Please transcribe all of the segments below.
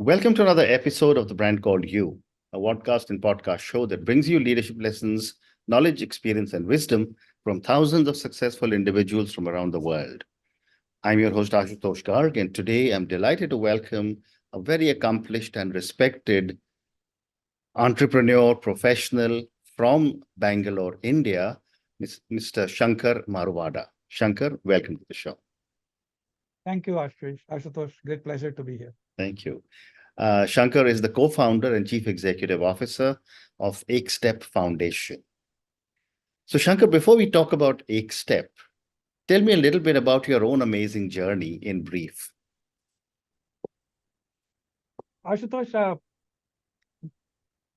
Welcome to another episode of The Brand Called You, a podcast and podcast show that brings you leadership lessons, knowledge, experience, and wisdom from thousands of successful individuals from around the world. I'm your host, Ashutosh Garg, and today I'm delighted to welcome a very accomplished and respected entrepreneur, professional from Bangalore, India, Mr. Shankar Maruwada. Shankar, welcome to the show. Thank you, Ashutosh. Great pleasure to be here. Thank you. Shankar is the co-founder and chief executive officer of EkStep Foundation. So, Shankar, before we talk about EkStep, tell me a little bit about your own amazing journey in brief. Ashutosh,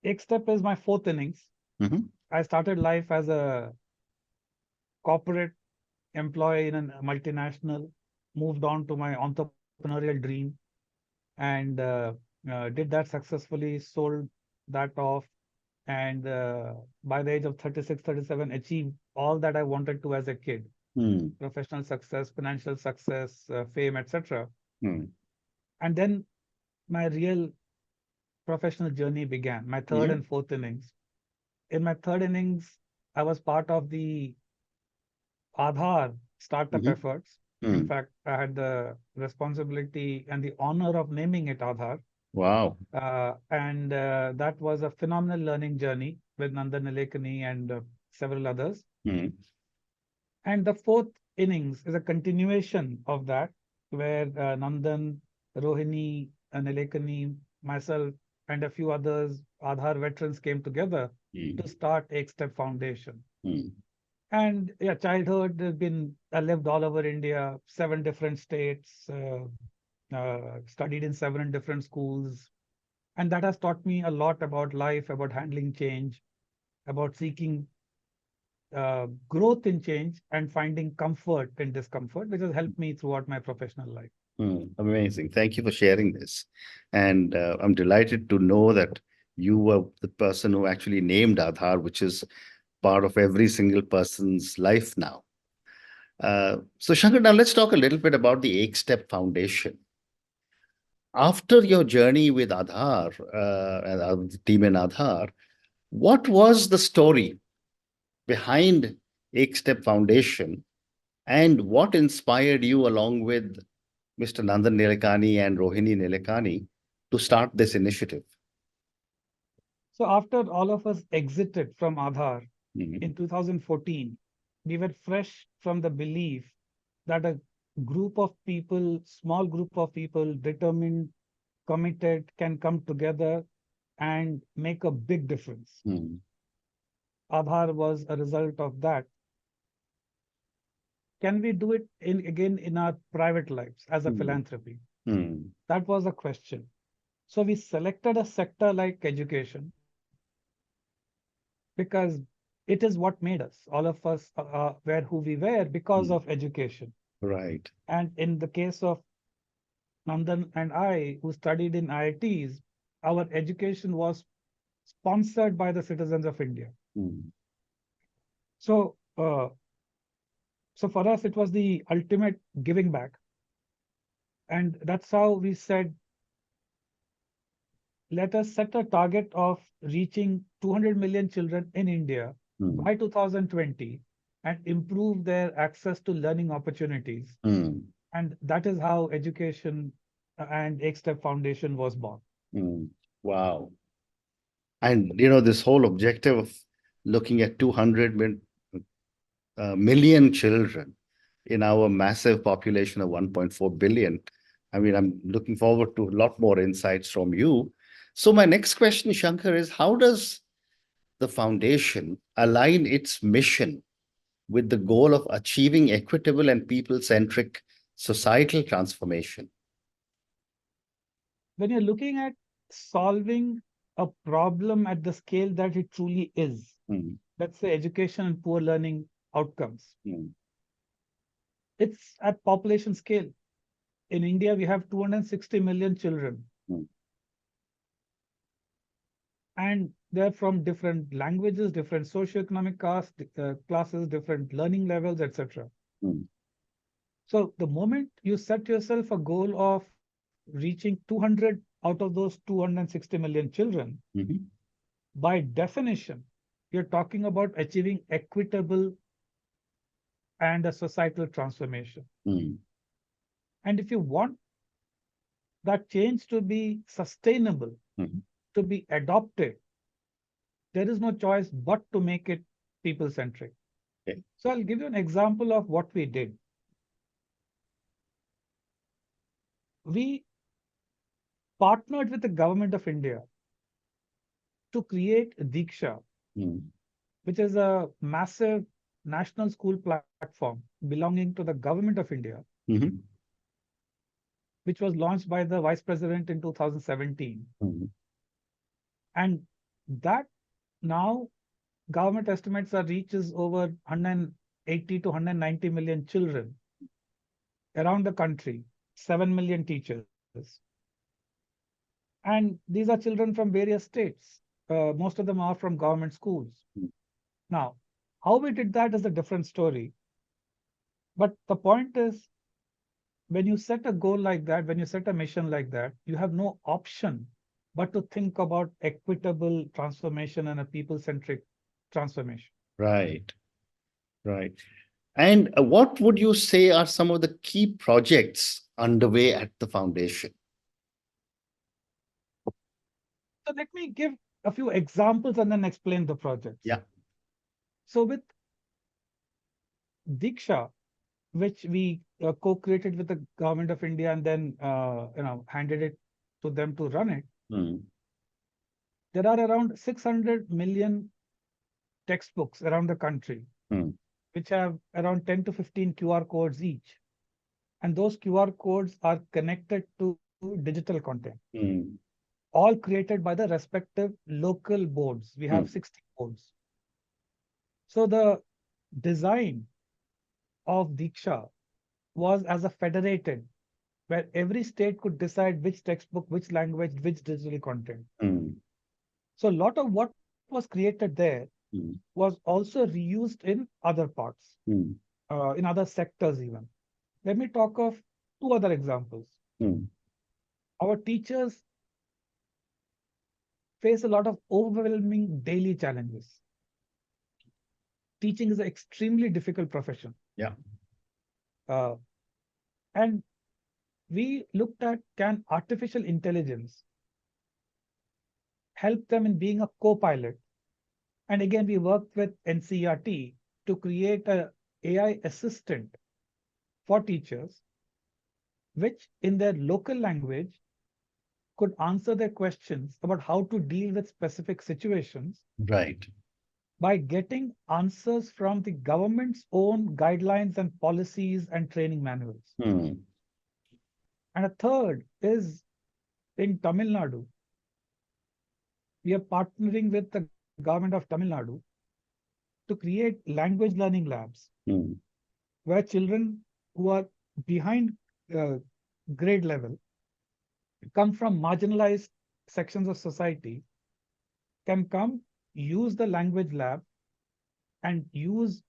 EkStep is my fourth innings. Mhm. I started life as a corporate employee in a multinational, moved on to my entrepreneurial dream, and did that successfully, sold that off, and by the age of 36, 37, achieved all that I wanted to as a kid: Hmm. professional success, financial success, fame, etc. Hmm. And then my real professional journey began, my third Mhm. and fourth innings. In my third innings, I was part of the Aadhaar startup Mhm. efforts. In Hmm. fact, I had the responsibility and the honor of naming it Aadhaar. Wow. And that was a phenomenal learning journey with Nandan, Nilekani, and several others. Hmm. And the fourth innings is a continuation of that, where Nandan, Rohini, Nilekani, myself, and a few others, Aadhaar veterans, came together Hmm. to start EkStep Foundation. Hmm. And yeah, childhood has been, I lived all over India, 7 different states, studied in 7 different schools. And that has taught me a lot about life, about handling change, about seeking growth in change and finding comfort in discomfort, which has helped me throughout my professional life. Hmm. Amazing. Thank you for sharing this. And I'm delighted to know that you were the person who actually named Aadhaar, which is part of every single person's life now. So, Shankar, now let's talk a little bit about the EkStep Foundation. After your journey with Aadhaar, and the team in Aadhaar, what was the story behind EkStep Foundation and what inspired you along with Mr. Nandan Nilekani and Rohini Nilekani to start this initiative? So after all of us exited from Aadhaar Mhm. in 2014, we were fresh from the belief that a group of people, small group of people, determined, committed, can come together and make a big difference. Mhm. Aadhaar was a result of that. Can we do it again in our private lives as a Mhm. philanthropy? Mhm. That was a question. So we selected a sector like education because it is what made us. All of us were who we were because Mhm. of education. Right. And in the case of Nandan and I, who studied in IITs, our education was sponsored by the citizens of India. Mhm. So, so for us, it was the ultimate giving back. And that's how we said, let us set a target of reaching 200 million children in India Mhm. by 2020 and improve their access to learning opportunities. Mhm. And that is how education and EkStep Foundation was born. Mhm. Wow. And this whole objective of looking at 200 million children in our massive population of 1.4 billion. I mean, I'm looking forward to a lot more insights from you. So, my next question, Shankar, is how does the foundation align its mission with the goal of achieving equitable and people centric societal transformation? When you're looking at solving a problem at the scale that it truly is, Mm, let's say education and poor learning outcomes, mm, it's at population scale. In India, we have 260 million children, mm, and they're from different languages, different socioeconomic classes, different learning levels, etc. mm, So the moment you set yourself a goal of reaching 200 of out of those 260 million children, Mhm. by definition, you're talking about achieving equitable and a societal transformation. Mm. And if you want that change to be sustainable, Mhm. to be adopted, there is no choice but to make it people-centric. Okay. So I'll give you an example of what we did. We partnered with the government of India to create Diksha, Mm. which is a massive national school platform belonging to the government of India, Mhm. which was launched by the vice president in 2017. Mhm. And that now government estimates are reaches over 180 to 190 million children around the country, 7 million teachers. And these are children from various states. Most of them are from government schools. Mm. Now, how we did that is a different story. But the point is, when you set a goal like that, when you set a mission like that, you have no option but to think about equitable transformation and a people-centric transformation. Right. Right. And what would you say are some of the key projects underway at the foundation? So let me give a few examples and then explain the projects. Yeah. So with Diksha, which we co-created with the government of India and then handed it to them to run it, Mm. there are around 600 million textbooks around the country, Mm. which have around 10 to 15 QR codes each. And those QR codes are connected to digital content, Mm. all created by the respective local boards. We have Mm. 60 boards. So the design of Diksha was as a federated, where every state could decide which textbook, which language, which digital content. Mm. So a lot of what was created there Mm. was also reused in other parts, Mm. in other sectors even. Let me talk of two other examples. Mm. Our teachers face a lot of overwhelming daily challenges. Teaching is an extremely difficult profession. Yeah. Uh, and we looked at, can artificial intelligence help them in being a co-pilot? And again, we worked with NCERT to create a AI assistant for teachers, which in their local language could answer their questions about how to deal with specific situations Right. by getting answers from the government's own guidelines and policies and training manuals. Mm. And a third is in Tamil Nadu. We are partnering with the government of Tamil Nadu to create language learning labs Mm. where children who are behind uh, grade level, come from marginalized sections of society, can come, use the language lab, and use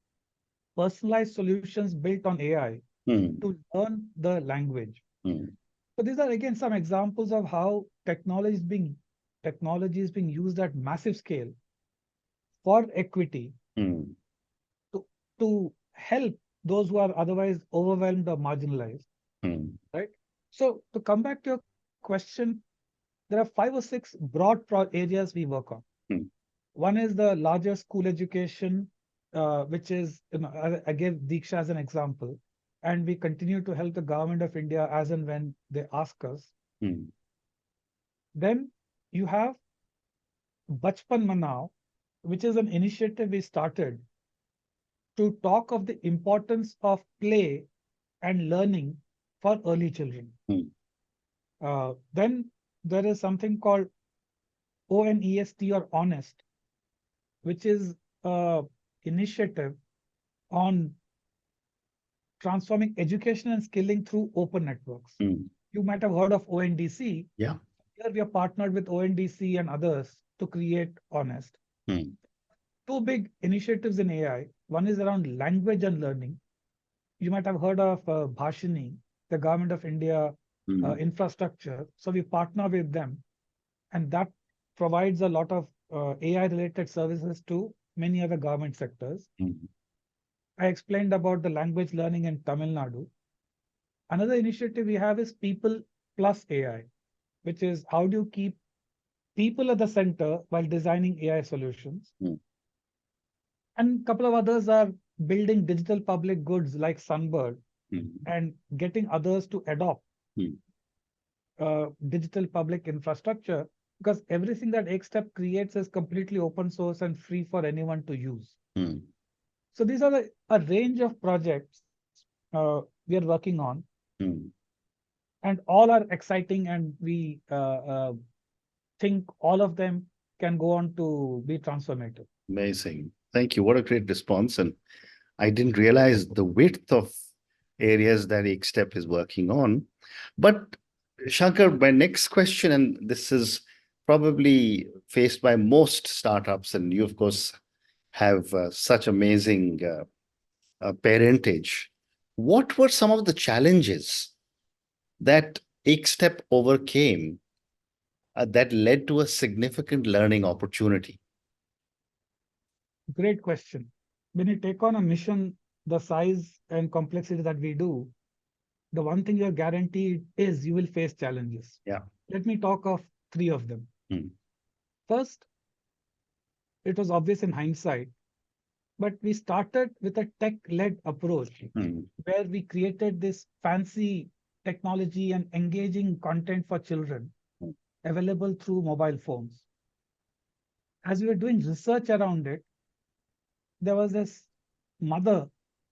personalized solutions built on AI Mm. to learn the language. Mm. So these are again some examples of how technology is being used at massive scale for equity Mm. to, to help those who are otherwise overwhelmed or marginalized, Mm. right? So to come back to your question, there are 5 or 6 broad areas we work on. Mm. One is the larger school education, which is, I gave Diksha as an example, and we continue to help the government of India as and when they ask us. Mm. Then you have Bachpan Manao, which is an initiative we started to talk of the importance of play and learning for early children. Mm. Then there is something called ONEST or Honest, which is a initiative on transforming education and skilling through open networks. Mm. You might have heard of ONDC. Yeah. Here we are partnered with ONDC and others to create Honest. Mm. Two big initiatives in AI. One is around language and learning. You might have heard of Bhashini. The government of India infrastructure. So we partner with them, and that provides a lot of AI-related services to many other government sectors. I explained about the language learning in Tamil Nadu. Another initiative we have is People plus AI, which is how do you keep people at the center while designing AI solutions. And a couple of others are building digital public goods like Sunbird and getting others to adopt digital public infrastructure, because everything that EkStep creates is completely open source and free for anyone to use. So these are a range of projects we are working on, and all are exciting, and we think all of them can go on to be transformative. Amazing. Thank you. What a great response. And I didn't realize the width of areas that EkStep is working on. But Shankar, my next question, and this is probably faced by most startups, and you, of course, have such amazing parentage. What were some of the challenges that EkStep overcame that led to a significant learning opportunity? Great question. When you take on a mission the size and complexity that we do, the one thing you're guaranteed is you will face challenges. Yeah. Let me talk of 3 of them. First, it was obvious in hindsight, but we started with a tech-led approach where we created this fancy technology and engaging content for children available through mobile phones. As we were doing research around it, there was this mother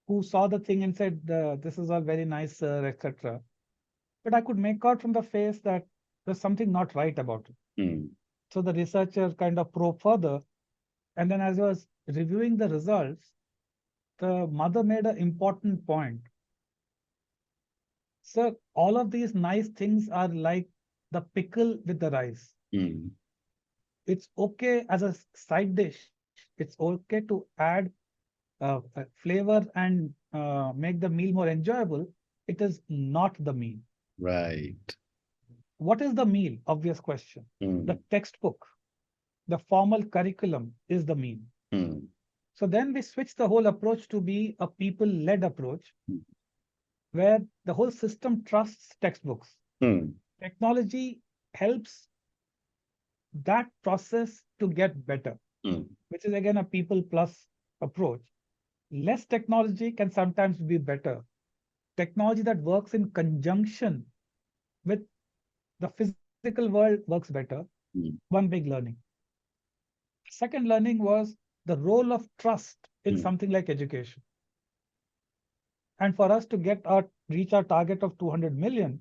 who saw the thing and said, this is all very nice, sir, etc. But I could make out from the face that there's something not right about it. So the researcher kind of probed further. And then as I was reviewing the results, the mother made an important point. Sir, all of these nice things are like the pickle with the rice. It's okay as a side dish. It's okay to add flavor and make the meal more enjoyable. It is not the meal. Right. What is the meal? Obvious question. The textbook, the formal curriculum is the meal. So then we switched the whole approach to be a people-led approach, where the whole system trusts textbooks. Technology helps that process to get better, which is again a people plus approach. Less technology can sometimes be better. Technology that works in conjunction with the physical world works better. One big learning. Second learning was the role of trust in something like education. And for us to reach our target of 200 million,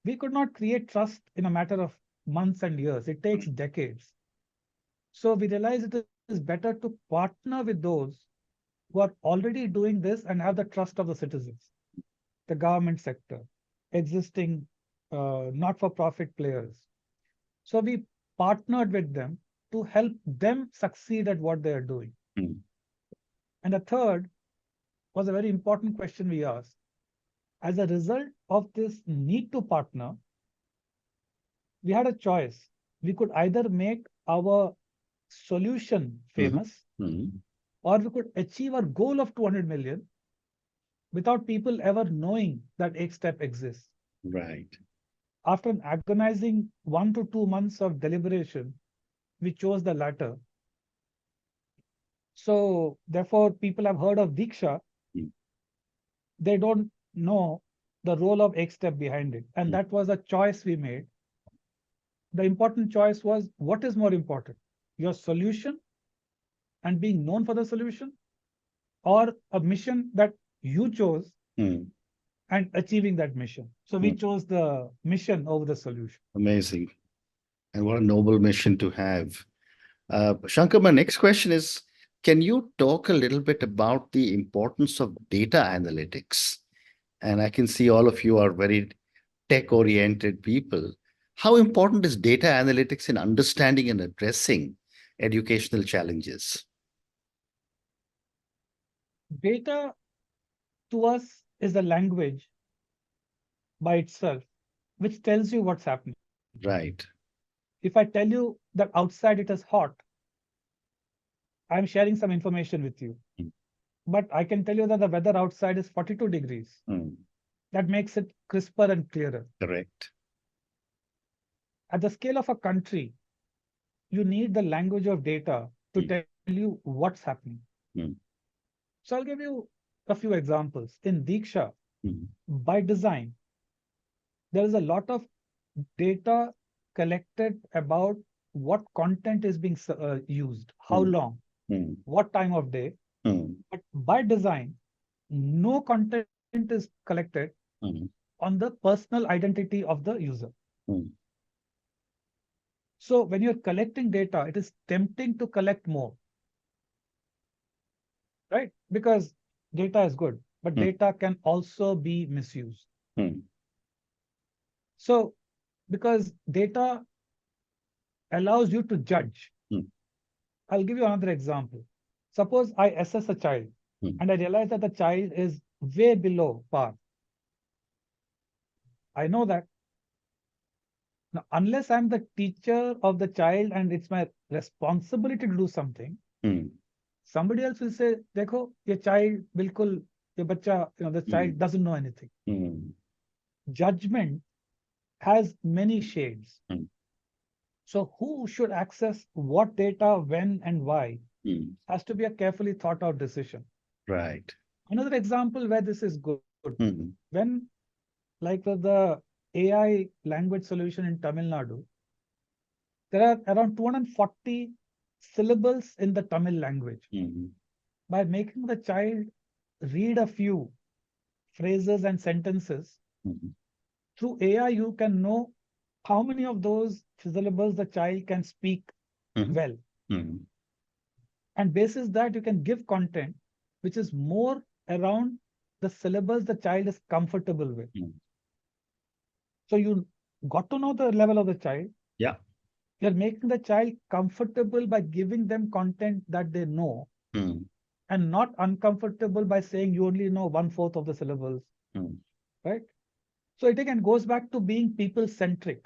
we could not create trust in a matter of months and years. It takes decades. So we realized it is better to partner with those who are already doing this and have the trust of the citizens, the government sector, existing not-for-profit players. So we partnered with them to help them succeed at what they are doing. And the third was a very important question we asked. As a result of this need to partner, we had a choice. We could either make our solution famous, or we could achieve our goal of 200 million without people ever knowing that EkStep exists. Right. After an agonizing 1 to 2 months of deliberation, we chose the latter. So therefore, people have heard of Diksha. They don't know the role of EkStep behind it. And that was a choice we made. The important choice was, what is more important? Your solution and being known for the solution, or a mission that you chose and achieving that mission. So we chose the mission over the solution. Amazing. And what a noble mission to have. Shankar, my next question is, can you talk a little bit about the importance of data analytics? And I can see all of you are very tech-oriented people. How important is data analytics in understanding and addressing educational challenges? Data to us is a language by itself. which tells you what's happening. Right. If I tell you that outside it is hot, I'm sharing some information with you. Mm. But I can tell you that the weather outside is 42 degrees. Mm. That makes it crisper and clearer. Correct. At the scale of a country, you need the language of data to Mm. tell you what's happening. Mm. So I'll give you a few examples. In Diksha, Mm. by design, there is a lot of data collected about what content is being used, how Mm. long, Mm. what time of day. Mm. But by design, no content is collected Mm. on the personal identity of the user. Mm. So when you're collecting data, it is tempting to collect more, right? Because data is good, but Mm. data can also be misused. Mm. So because data allows you to judge. Mm. I'll give you another example. Suppose I assess a child Mm. and I realize that the child is way below par. I know that. Now, unless I'm the teacher of the child and it's my responsibility to do something, Mm. somebody else will say, देखो, ये child बिल्कुल, ये बच्चा, the Mm. child doesn't know anything. Mm. Judgment has many shades. Mm. So who should access what data, when and why Mm. has to be a carefully thought out decision. Right. Another example where this is good, Mm. when like with the AI language solution in Tamil Nadu, there are around 240 syllables in the Tamil language. Mm. By making the child read a few phrases and sentences, Mm. through AI, you can know how many of those syllables the child can speak Mm. well. Mm. And basis that, you can give content which is more around the syllables the child is comfortable with. Mm. So you got to know the level of the child. Yeah. You're making the child comfortable by giving them content that they know, Mm. and not uncomfortable by saying you only know 1/4 of the syllables, Mm. right? So it again goes back to being people-centric.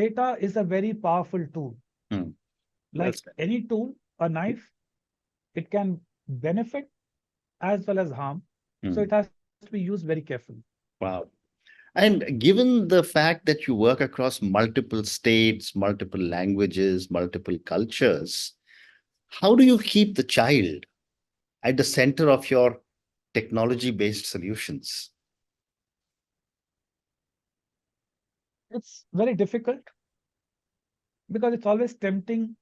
Data is a very powerful tool. Mm. Well Like said. any tool, a knife, it can benefit as well as harm. So Mm. it has to be used very carefully. Wow. And given the fact that you work across multiple states, multiple languages, multiple cultures, how do you keep the child at the center of your technology-based solutions? It's very difficult because it's always tempting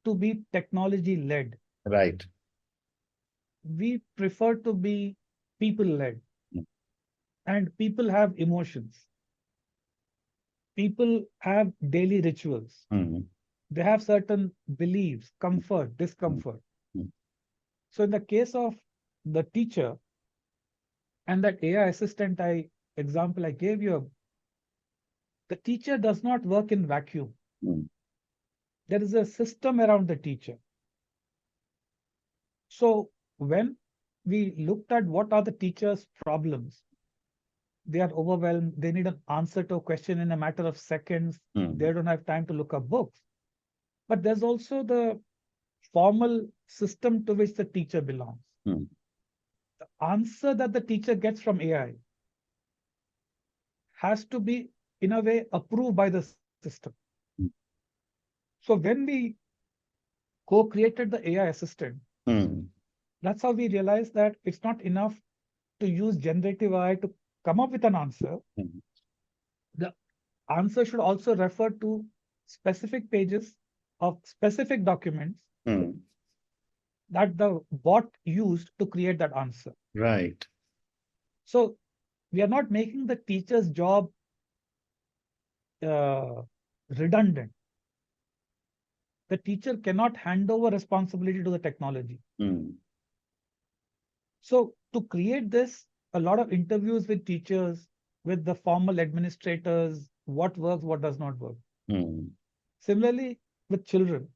to be technology-led. Right. We prefer to be people-led, Mm. and people have emotions. People have daily rituals. Mm. They have certain beliefs, comfort, Mm. discomfort. Mm. So in the case of the teacher and that AI assistant example I gave you, the teacher does not work in vacuum. Mm. There is a system around the teacher. So when we looked at what are the teacher's problems, they are overwhelmed. They need an answer to a question in a matter of seconds. Mm. They don't have time to look up books. But there's also the formal system to which the teacher belongs. Mm. The answer that the teacher gets from AI has to be, in a way, approved by the system. Mm. So when we co-created the AI assistant, Mm. that's how we realized that it's not enough to use generative AI to come up with an answer. Mm. The answer should also refer to specific pages of specific documents Mm. that the bot used to create that answer. Right. So we are not making the teacher's job uh, redundant. The teacher cannot hand over responsibility to the technology. Mm. So to create this, a lot of interviews with teachers, with the formal administrators, what works, what does not work. Mm. Similarly, with children,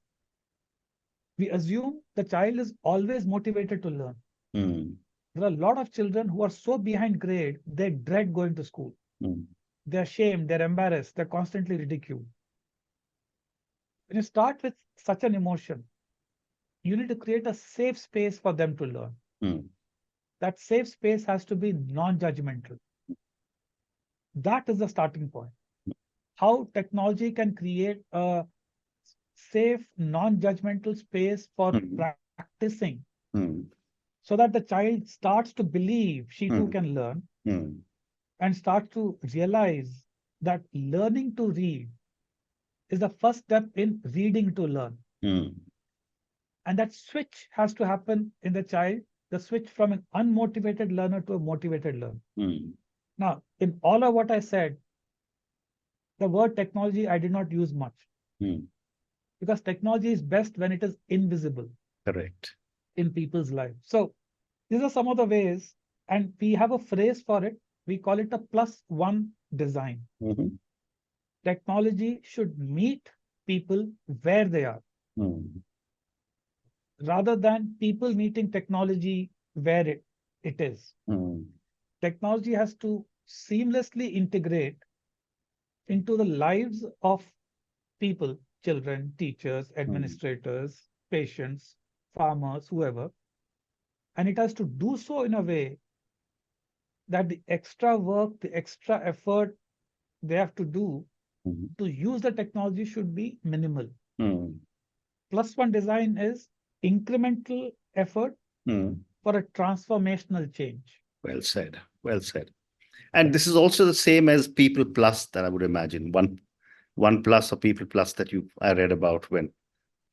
we assume the child is always motivated to learn. Mm. There are a lot of children who are so behind grade, they dread going to school. Mm. they're ashamed, they're embarrassed, they're constantly ridiculed. When you start with such an emotion, you need to create a safe space for them to learn. Mm. That safe space has to be non-judgmental. That is the starting point. How technology can create a safe, non-judgmental space for Mm. practicing Mm. so that the child starts to believe she too Mm. can learn Mm. and starts to realize that learning to read is the first step in reading to learn. Mm. And that switch has to happen in the child, the switch from an unmotivated learner to a motivated learner. Mm. Now, in all of what I said, the word technology I did not use much Mm. because technology is best when it is invisible Correct. in people's lives. So these are some of the ways, and we have a phrase for it. We call it a +1 design. Mhm. Technology should meet people where they are Mm. rather than people meeting technology where it is. Mm. Technology has to seamlessly integrate into the lives of people, children, teachers, Mm. administrators, patients, farmers, whoever. And it has to do so in a way that the extra work, the extra effort they have to do Mm. to use the technology should be minimal. Mm. +1 design is incremental effort Mm. for a transformational change. Well said. Well said. And this is also the same as People Plus that I would imagine. One plus or People Plus that I read about when.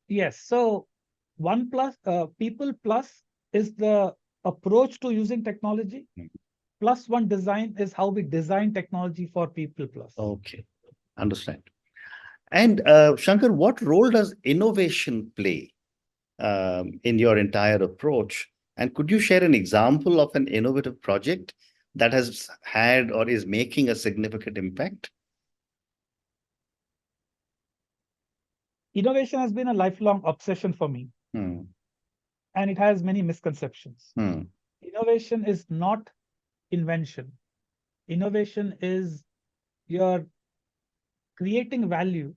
Yes. So people plus is the approach to using technology. Mm. +1 design is how we design technology for people plus. Okay. Understand. And Shankar, what role does innovation play in your entire approach? And could you share an example of an innovative project that has had or is making a significant impact? Innovation has been a lifelong obsession for me, Hmm. and it has many misconceptions. Hmm. Innovation is not invention. Innovation is you're creating value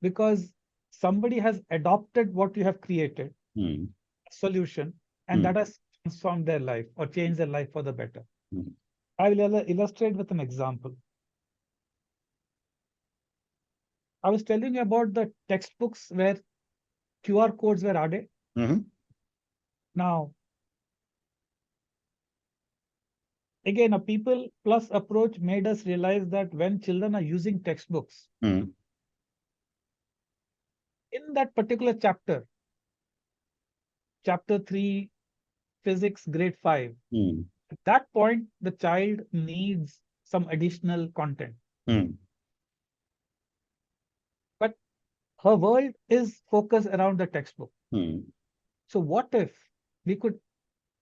because somebody has adopted what you have created, Hmm. solution, and Hmm. that has transformed their life or changed their life for the better. Hmm. I will illustrate with an example. I was telling you about the textbooks where QR codes were added. Mhm. Now, again, a people plus approach made us realize that when children are using textbooks, Hmm. in that particular chapter, chapter 3, physics, grade 5, Hmm. at that point, the child needs some additional content. Hmm. But her world is focused around the textbook. Hmm. So, what if we could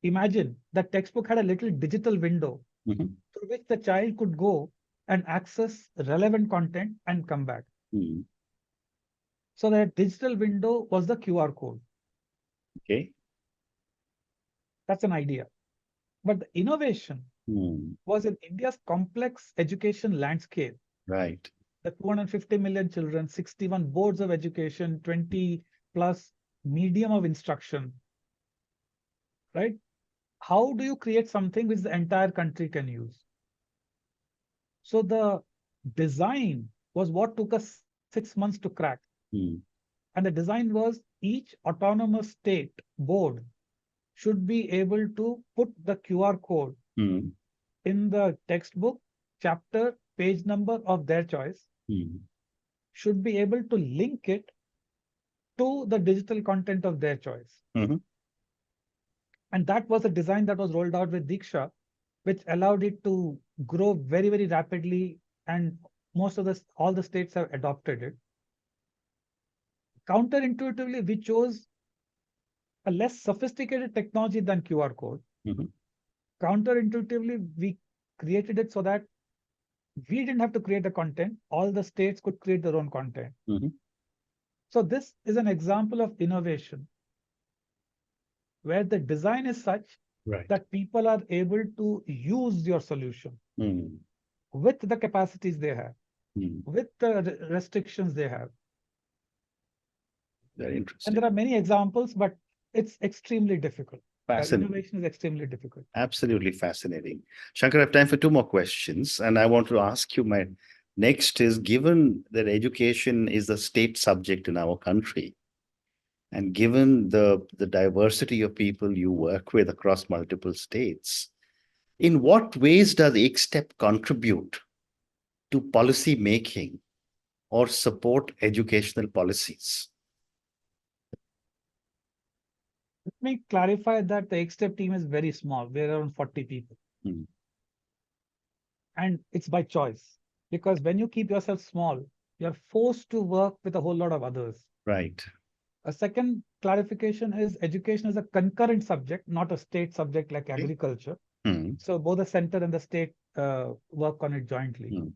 imagine that textbook had a little digital window Mhm. through which the child could go and access relevant content and come back? Hmm. So, that digital window was the QR code. Okay. That's an idea. But the innovation Hmm. was in India's complex education landscape. Right. The 250 million children, 61 boards of education, 20 plus medium of instruction, right? How do you create something which the entire country can use? So the design was what took us 6 months to crack. Hmm. And the design was each autonomous state board should be able to put the QR code Hmm. in the textbook, chapter, page number of their choice, Hmm. should be able to link it to the digital content of their choice. Mhm. And that was a design that was rolled out with Diksha, which allowed it to grow very, very rapidly. And all the states have adopted it. Counterintuitively, we chose a less sophisticated technology than QR code. Mhm. Counterintuitively, we created it so that we didn't have to create the content. All the states could create their own content. Mhm. So this is an example of innovation where the design is such Right. that people are able to use your solution. Hmm. with the capacities they have, Hmm. with the restrictions they have. Very And interesting. there are many examples, but it's extremely difficult. Fascinating. Innovation is extremely difficult. Absolutely fascinating. Shankar, I have time for two more questions. And I want to ask you, my next is, given that education is a state subject in our country, and given the diversity of people you work with across multiple states, in what ways does EkStep contribute to policy making or support educational policies? Let me clarify that the EkStep team is very small. We're around 40 people. Hmm. And it's by choice. Because when you keep yourself small, you're forced to work with a whole lot of others. Right. A second clarification is education is a concurrent subject, not a state subject like Okay. agriculture. Hmm. So both the center and the state work on it jointly. Hmm.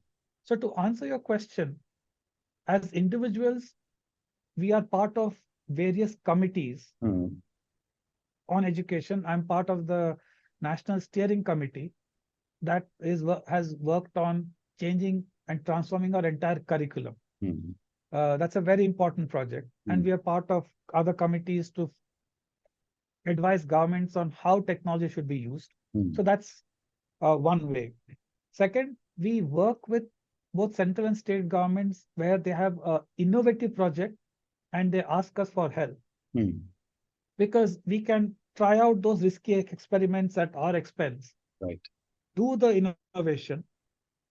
So to answer your question, as individuals, we are part of various committees Hmm. on education. I'm part of the National Steering Committee that has worked on changing and transforming our entire curriculum. Hmm. That's a very important project. And Hmm. we are part of other committees to advise governments on how technology should be used. Hmm. So that's one way. Second, we work with both central and state governments where they have an innovative project and they ask us for help Hmm. because we can try out those risky experiments at our expense, Right. do the innovation,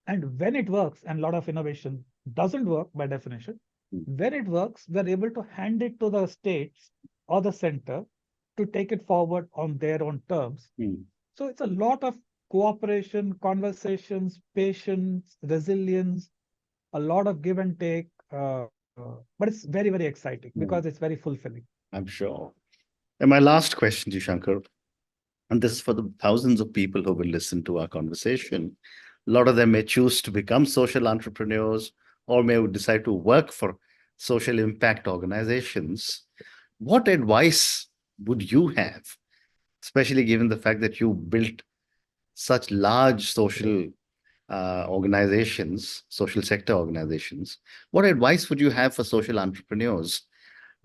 and when it works, and a lot of innovation doesn't work by definition, Hmm. when it works, we're able to hand it to the states or the center to take it forward on their own terms. Hmm. So it's a lot of cooperation, conversations, patience, resilience, a lot of give and take. But it's very, very exciting because Hmm. it's very fulfilling. I'm sure. And my last question to Shankar, and this is for the thousands of people who will listen to our conversation. A lot of them may choose to become social entrepreneurs or may decide to work for social impact organizations. What advice would you have, especially given the fact that you built such large social organizations, social sector organizations? What advice would you have for social entrepreneurs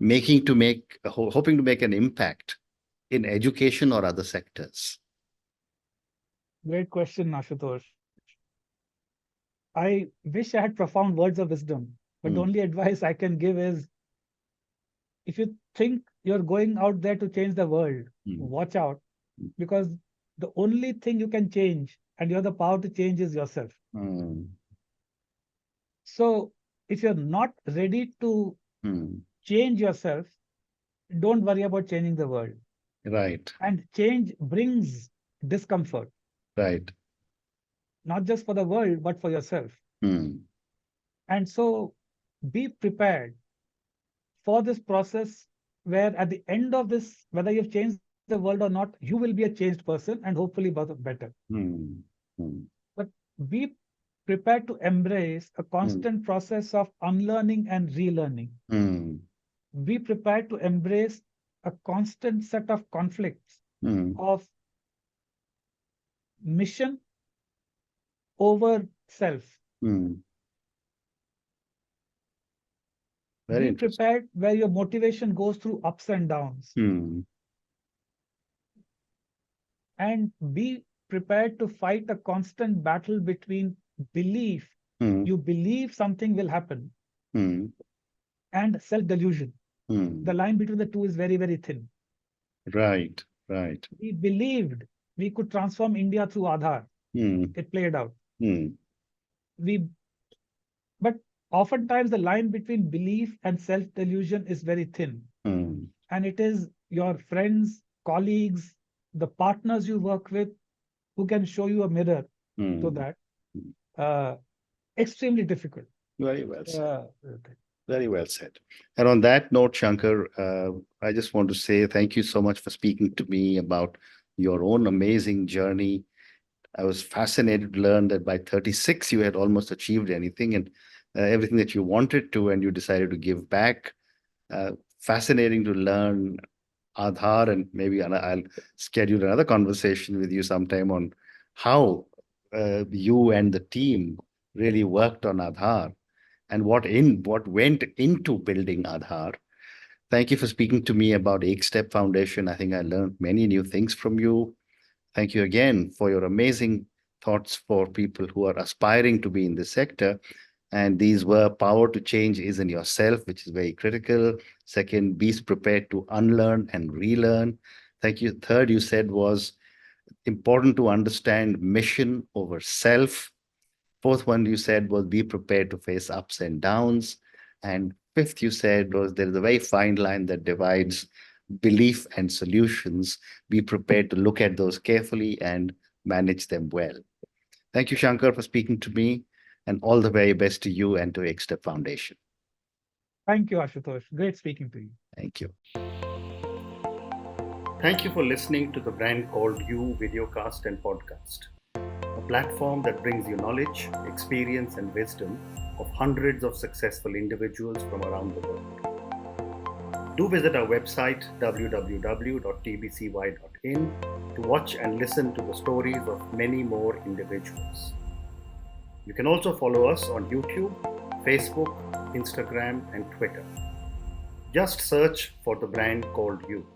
hoping to make an impact in education or other sectors? Great question, Ashutosh. I wish I had profound words of wisdom, but the Hmm. only advice I can give is if you think you're going out there to change the world, Hmm. watch out because the only thing you can change and you have the power to change is yourself. Hmm. So if you're not ready to Hmm. change yourself, don't worry about changing the world. Right, And change brings discomfort, right. not just for the world, but for yourself. Hmm. And so be prepared for this process where at the end of this, whether you've changed the world or not, you will be a changed person and hopefully better. Hmm. Hmm. But be prepared to embrace a Hmm. constant process of unlearning and relearning. Hmm. Be prepared to embrace a constant set of conflicts Hmm. of mission over self. Hmm. Very Be interesting. prepared where your motivation goes through ups and downs. Hmm. And be prepared to fight a constant battle between belief, Hmm. you believe something will happen, Hmm. and self delusion. The Hmm. line between the two is very, very thin. Right, right. We believed we could transform India through Aadhaar. Hmm. It played out. Hmm. We, but oftentimes the line between belief and self delusion is very thin. Hmm. And it is your friends, colleagues, the partners you work with who can show you a mirror to Hmm. that. Uh, Extremely difficult. Very well said. Okay. Very well said. And on that note, Shankar, I just want to say thank you so much for speaking to me about your own amazing journey. I was fascinated to learn that by 36, you had almost achieved anything and everything that you wanted to, and you decided to give back. Fascinating to learn Aadhaar, and maybe I'll schedule another conversation with you sometime on how you and the team really worked on Aadhaar and what went into building Aadhaar. Thank you for speaking to me about EkStep Foundation. I think I learned many new things from you. Thank you again for your amazing thoughts for people who are aspiring to be in this sector. And these were power to change is in yourself, which is very critical. Second, be prepared to unlearn and relearn. Thank you. Third, you said was important to understand mission over self. Fourth one you said was be prepared to face ups and downs. And fifth you said was there is a very fine line that divides belief and solutions. Be prepared to look at those carefully and manage them well. Thank you, Shankar, for speaking to me, and all the very best to you and to EkStep Foundation. Thank you, Ashutosh. Great speaking to you. Thank you. Thank you for listening to the Brand Called You videocast and podcast, a platform that brings you knowledge, experience, and wisdom of hundreds of successful individuals from around the world. Do visit our website www.tbcy.in to watch and listen to the stories of many more individuals. You can also follow us on YouTube, Facebook, Instagram, and Twitter. Just search for the Brand Called You.